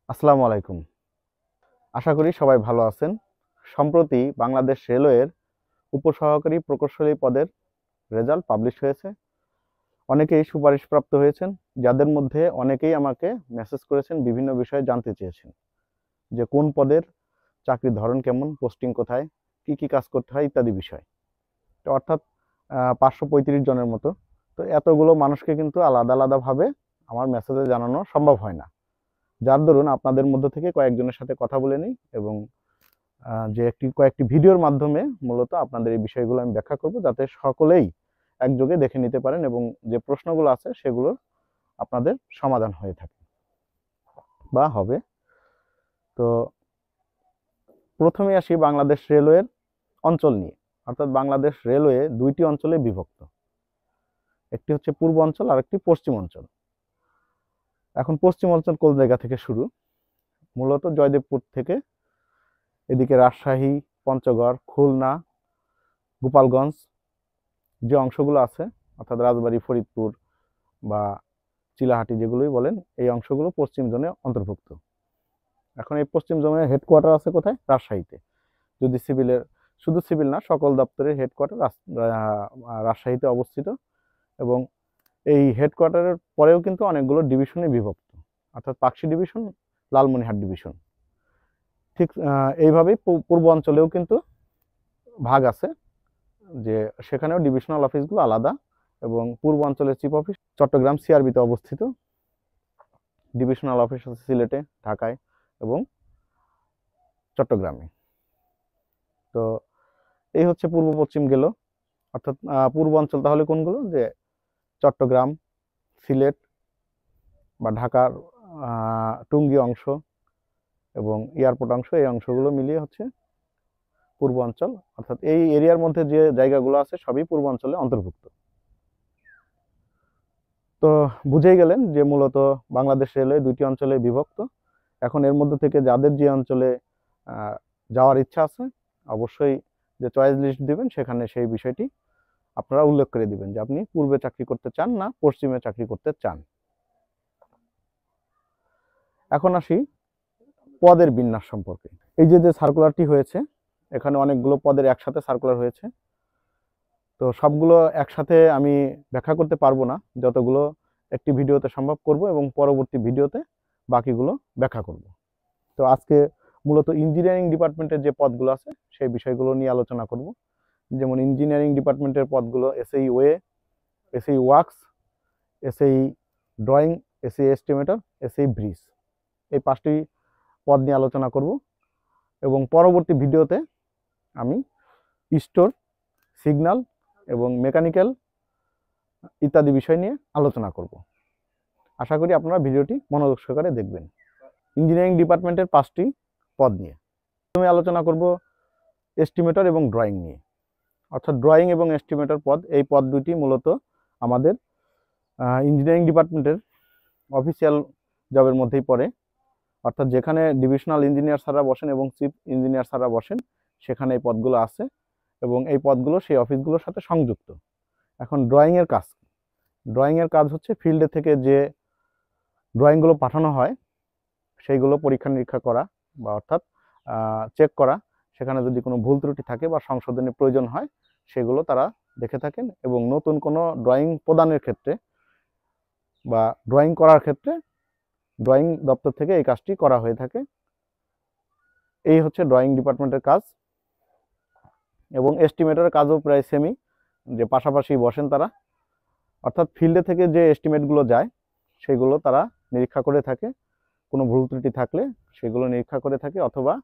আসসালামু আলাইকুম। আশা করি সবাই ভালো আছেন। সম্প্রতি বাংলাদেশ রেলওয়ের উপসহকারী প্রকৌশলী পদের রেজাল্ট পাবলিশ হয়েছে। অনেকেই সুপারিশপ্রাপ্ত হয়েছেন, যাদের মধ্যে অনেকেই আমাকে মেসেজ করেছেন, বিভিন্ন বিষয়ে জানতে চেয়েছেন যে কোন পদের, চাকরির ধরন কেমন, পোস্টিং কোথায়, কি কি কাজ করতে হয় ইত্যাদি বিষয়। তো অর্থাৎ 535 জনের মতো। তো এতগুলো মানুষকে কিন্তু আলাদা আলাদাভাবে আমার মেসেজে জানানো সম্ভব হয় না। যার দরুন আপনাদের মধ্য থেকে কয়েকজনের সাথে কথা বলে নিই এবং যে কয়েকটি ভিডিওর মাধ্যমে মূলত আপনাদের এই বিষয়গুলো আমি ব্যাখ্যা করব, যাতে সকলেই একযোগে দেখে নিতে পারেন এবং যে প্রশ্নগুলো আছে সেগুলোর আপনাদের সমাধান হয়ে থাকে বা হবে। তো প্রথমে আসি বাংলাদেশ রেলওয়ের অঞ্চল নিয়ে। অর্থাৎ বাংলাদেশ রেলওয়ে দুইটি অঞ্চলে বিভক্ত, একটি হচ্ছে পূর্ব অঞ্চল আর একটি পশ্চিম অঞ্চল। এখন পশ্চিম অঞ্চল কোন জায়গা থেকে শুরু? মূলত জয়দেবপুর থেকে এদিকে রাজশাহী, পঞ্চগড়, খুলনা, গোপালগঞ্জ যে অংশগুলো আছে, অর্থাৎ রাজবাড়ী, ফরিদপুর বা চিলাহাটি যেগুলোই বলেন, এই অংশগুলো পশ্চিম জোনে অন্তর্ভুক্ত। এখন এই পশ্চিম জোনের হেডকোয়ার্টার আছে কোথায়? রাজশাহীতে। যদি সিভিলের, শুধু সিভিল না, সকল দপ্তরের হেডকোয়ার্টার রাজশাহীতে অবস্থিত। এবং এই হেডকোয়ার্টারের পরেও কিন্তু অনেকগুলো ডিভিশনে বিভক্ত, অর্থাৎ পাকশি ডিভিশন, লালমনিরহাট ডিভিশন। ঠিক এইভাবেই পূর্ব অঞ্চলেও কিন্তু ভাগ আছে, যে সেখানেও ডিভিশনাল অফিসগুলো আলাদা। এবং পূর্ব অঞ্চলের চিফ অফিস চট্টগ্রাম সিআরবিতে অবস্থিত, ডিভিশনাল অফিস আছে সিলেটে, ঢাকায় এবং চট্টগ্রামে। তো এই হচ্ছে পূর্ব পশ্চিম গেল। অর্থাৎ পূর্ব অঞ্চল তাহলে কোনগুলো? যে চট্টগ্রাম, সিলেট বা ঢাকার টুঙ্গি অংশ এবং এয়ারপোর্ট অংশ, এই অংশগুলো মিলিয়ে হচ্ছে পূর্ব অঞ্চল। অর্থাৎ এই এরিয়ার মধ্যে যে জায়গাগুলো আছে সবই পূর্ব অঞ্চলে অন্তর্ভুক্ত। তো বুঝেই গেলেন যে মূলত বাংলাদেশ রেলওয়ে দুইটি অঞ্চলে বিভক্ত। এখন এর মধ্যে থেকে যাদের যে অঞ্চলে যাওয়ার ইচ্ছা আছে, অবশ্যই যে চয়েস লিস্ট দিবেন সেখানে সেই বিষয়টি আপনারা উল্লেখ করে দিবেন যে আপনি পূর্বে চাকরি করতে চান না পশ্চিমে চাকরি করতে চান। এখন আসি পদের বিন্যাস সম্পর্কে। এই যে সার্কুলারটি হয়েছে, এখানে অনেকগুলো পদের একসাথে সার্কুলার হয়েছে। তো সবগুলো একসাথে আমি ব্যাখ্যা করতে পারবো না, যতগুলো একটি ভিডিওতে সম্ভব করব এবং পরবর্তী ভিডিওতে বাকিগুলো ব্যাখ্যা করব। তো আজকে মূলত ইঞ্জিনিয়ারিং ডিপার্টমেন্টের যে পদগুলো আছে সেই বিষয়গুলো নিয়ে আলোচনা করব। যেমন ইঞ্জিনিয়ারিং ডিপার্টমেন্টের পদগুলো SAE way, SAE works, SAE drawing, SAE estimator, SAE bridge, এই 5টি পদ নিয়ে আলোচনা করব। এবং পরবর্তী ভিডিওতে আমি স্টোর, সিগন্যাল এবং মেকানিক্যাল ইত্যাদি বিষয় নিয়ে আলোচনা করব। আশা করি আপনারা ভিডিওটি মনোযোগ সহকারে দেখবেন। ইঞ্জিনিয়ারিং ডিপার্টমেন্টের 5টি পদ নিয়ে আমি আলোচনা করব এস্টিমেটর এবং ড্রয়িং নিয়ে। অর্থাৎ ড্রয়িং এবং এস্টিমেটর পদ, এই পদ দুটি মূলত আমাদের ইঞ্জিনিয়ারিং ডিপার্টমেন্টের অফিসিয়াল জবের মধ্যেই পড়ে। অর্থাৎ যেখানে ডিভিশনাল ইঞ্জিনিয়ার স্যাররা বসেন এবং চিফ ইঞ্জিনিয়ার স্যাররা বসেন, সেখানে এই পদগুলো আছে এবং এই পদগুলো সেই অফিসগুলোর সাথে সংযুক্ত। এখন ড্রয়িংয়ের কাজ, ড্রয়িংয়ের কাজ হচ্ছে ফিল্ডে থেকে যে ড্রয়িংগুলো পাঠানো হয় সেইগুলো পরীক্ষা নিরীক্ষা করা, বা অর্থাৎ চেক করা। সেখানে যদি কোনো ভুল ত্রুটি থাকে বা সংশোধনের প্রয়োজন হয় সেগুলো তারা দেখে থাকেন এবং নতুন কোনো ড্রয়িং প্রদানের ক্ষেত্রে বা ড্রয়িং করার ক্ষেত্রে ড্রয়িং দপ্তর থেকে এই কাজটি করা হয়ে থাকে। এই হচ্ছে ড্রয়িং ডিপার্টমেন্টের কাজ। এবং এস্টিমেটরের কাজও প্রায় সেমই, যে পাশাপাশি বসেন তারা। অর্থাৎ ফিল্ডে থেকে যে এস্টিমেটগুলো যায় সেগুলো তারা নিরীক্ষা করে থাকে, কোনো ভুল ত্রুটি থাকলে সেগুলো নিরীক্ষা করে থাকে, অথবা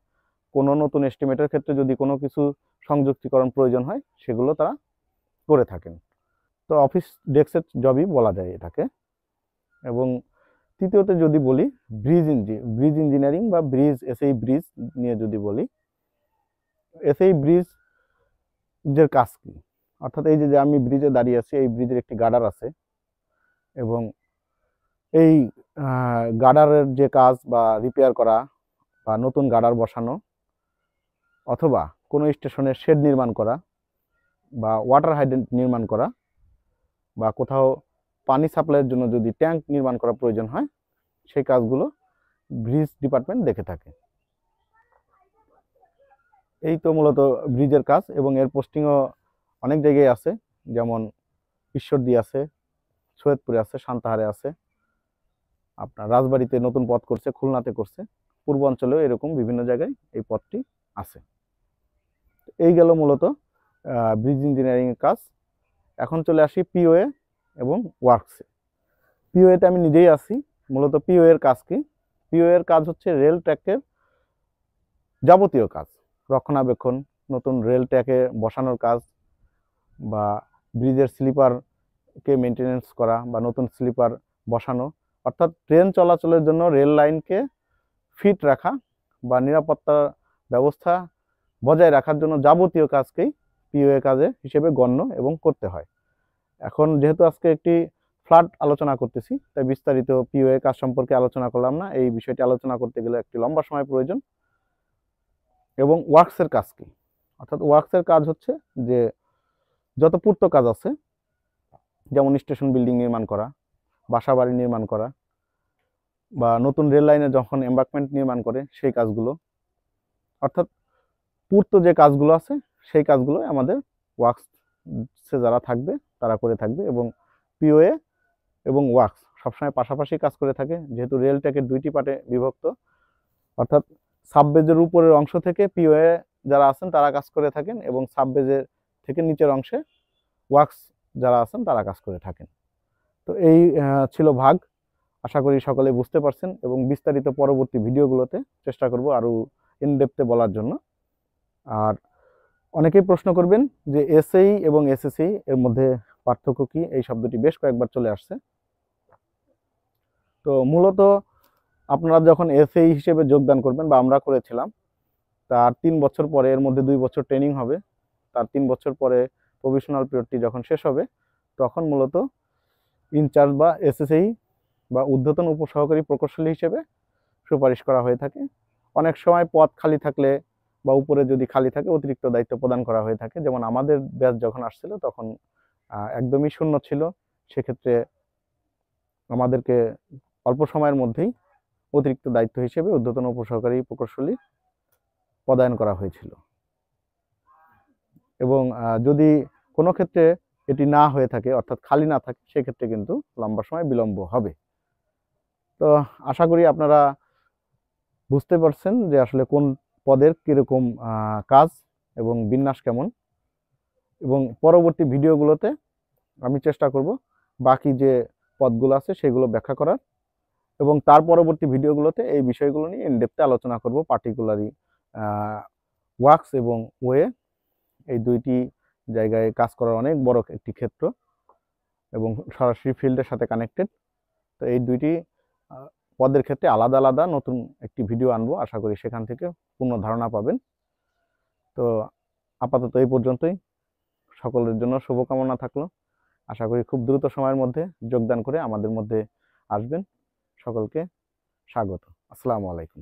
কোনো নতুন এস্টিমেটের ক্ষেত্রে যদি কোনো কিছু সংযুক্তিকরণ প্রয়োজন হয় সেগুলো তারা করে থাকেন। তো অফিস ডেস্কের জবই বলা যায় এটাকে। এবং তৃতীয়তে যদি বলি ব্রিজ ইঞ্জিনিয়ারিং বা ব্রিজ, এসএই ব্রিজ নিয়ে যদি বলি, এসএই ব্রিজের কাজ কি? অর্থাৎ এই যে আমি ব্রিজে দাঁড়িয়ে আছি, এই ব্রিজের একটি গার্ডার আছে এবং এই গার্ডারের যে কাজ বা রিপেয়ার করা বা নতুন গার্ডার বসানো, অথবা কোনো স্টেশনের শেড নির্মাণ করা বা ওয়াটার হাইড্রেন্ট নির্মাণ করা, বা কোথাও পানি সাপ্লাইয়ের জন্য যদি ট্যাঙ্ক নির্মাণ করা প্রয়োজন হয়, সেই কাজগুলো ব্রিজ ডিপার্টমেন্ট দেখে থাকে। এই তো মূলত ব্রিজের কাজ, এবং এর পোস্টিংও অনেক জায়গায় আছে, যেমন ঈশ্বরদী আছে, সৈয়দপুরে আছে, সান্তাহারে আছে, আপনার রাজবাড়িতে নতুন পথ করছে, খুলনাতে করছে, পূর্বাঞ্চলেও এরকম বিভিন্ন জায়গায় এই পথটি আছে। এই গেল মূলত ব্রিজ ইঞ্জিনিয়ারিং এর কাজ। এখন চলে আসি পিওএ এবং ওয়ার্কসে। পিওএতে আমি নিজেই আছি। মূলত পিওএ এর কাজ কি? পিওএ এর কাজ হচ্ছে রেল ট্র্যাকের যাবতীয় কাজ, রক্ষণাবেক্ষণ, নতুন রেল ট্র্যাকে বসানোর কাজ, বা ব্রিজের স্লিপারকে মেনটেনেন্স করা বা নতুন স্লিপার বসানো, অর্থাৎ ট্রেন চলাচলের জন্য রেল লাইনকে ফিট রাখা বা নিরাপত্তা ব্যবস্থা বজায় রাখার জন্য যাবতীয় কাজকেই পিওএ কাজে হিসেবে গণ্য এবং করতে হয়। এখন যেহেতু আজকে একটি ফ্লাড আলোচনা করতেছি, তাই বিস্তারিত পিওএ কাজ সম্পর্কে আলোচনা করলাম না। এই বিষয়টি আলোচনা করতে গেলে একটি লম্বা সময় প্রয়োজন। এবং ওয়ার্কসের কাজ কি? অর্থাৎ ওয়ার্কসের কাজ হচ্ছে যে যত পূর্ত কাজ আছে, যেমন স্টেশন বিল্ডিং নির্মাণ করা, বাসা বাড়ি নির্মাণ করা, বা নতুন রেল লাইনে যখন এম্বার্কমেন্ট নির্মাণ করে সেই কাজগুলো, অর্থাৎ পূর্ত যে কাজগুলো আছে সেই কাজগুলো আমাদের ওয়ার্কসে যারা থাকবে তারা করে থাকবে। এবং পিওএ এবং ওয়ার্কস সবসময় পাশাপাশি কাজ করে থাকে, যেহেতু রেল ট্র্যাকের দুইটি পার্টে বিভক্ত। অর্থাৎ সাববেজের উপরের অংশ থেকে পিওএ যারা আছেন তারা কাজ করে থাকেন, এবং সাববেজের থেকে নিচের অংশে ওয়ার্কস যারা আছেন তারা কাজ করে থাকেন। তো এই ছিল ভাগ। আশা করি সকলে বুঝতে পারছেন, এবং বিস্তারিত পরবর্তী ভিডিওগুলোতে চেষ্টা করব আরও ইনডেপথে বলার জন্য। আর অনেকেই প্রশ্ন করবেন যে এসএই এবং এসএসসি এর মধ্যে পার্থক্য কি? এই শব্দটি বেশ কয়েকবার চলে আসছে। তো মূলত আপনারা যখন এসএই হিসেবে যোগদান করবেন, বা আমরা করেছিলাম, তার 3 বছর পরে, এর মধ্যে 2 বছর ট্রেনিং হবে, তার 3 বছর পরে প্রফেশনাল পিরিয়ডটি যখন শেষ হবে, তখন মূলত ইনচার্জ বা এসএসএই বা ঊর্ধ্বতন উপসহকারী প্রকৌশলী হিসেবে সুপারিশ করা হয়ে থাকে। অনেক সময় পদ খালি থাকলে বা উপরে যদি খালি থাকে অতিরিক্ত দায়িত্ব প্রদান করা হয়ে থাকে। যেমন আমাদের ব্যাচ যখন আসছিল তখন একদমই শূন্য ছিল, সেক্ষেত্রে আমাদেরকে অল্প সময়ের মধ্যেই অতিরিক্ত দায়িত্ব হিসেবে ঊর্ধ্বতন উপসহকারী প্রকৌশলী পদায়ন করা হয়েছিল। এবং যদি কোনো ক্ষেত্রে এটি না হয়ে থাকে, অর্থাৎ খালি না থাকে, সেক্ষেত্রে কিন্তু লম্বা সময় বিলম্ব হবে। তো আশা করি আপনারা বুঝতে পারছেন যে আসলে কোন পদের কীরকম কাজ এবং বিন্যাস কেমন। এবং পরবর্তী ভিডিওগুলোতে আমি চেষ্টা করব বাকি যে পদগুলো আছে সেগুলো ব্যাখ্যা করার, এবং তার পরবর্তী ভিডিওগুলোতে এই বিষয়গুলো নিয়ে ইনডেপথে আলোচনা করব। পার্টিকুলারলি ওয়ার্কস এবং ওয়ে, এই দুইটি জায়গায় কাজ করার অনেক বড় একটি ক্ষেত্র এবং সরাসরি ফিল্ডের সাথে কানেক্টেড। তো এই দুইটি পদের ক্ষেত্রে আলাদা আলাদা নতুন একটি ভিডিও আনবো, আশা করি সেখান থেকে পূর্ণ ধারণা পাবেন। তো আপাতত এই পর্যন্তই। সকলের জন্য শুভকামনা থাকলো। আশা করি খুব দ্রুত সময়ের মধ্যে যোগদান করে আমাদের মধ্যে আসবেন। সকলকে স্বাগত। আসসালামু আলাইকুম।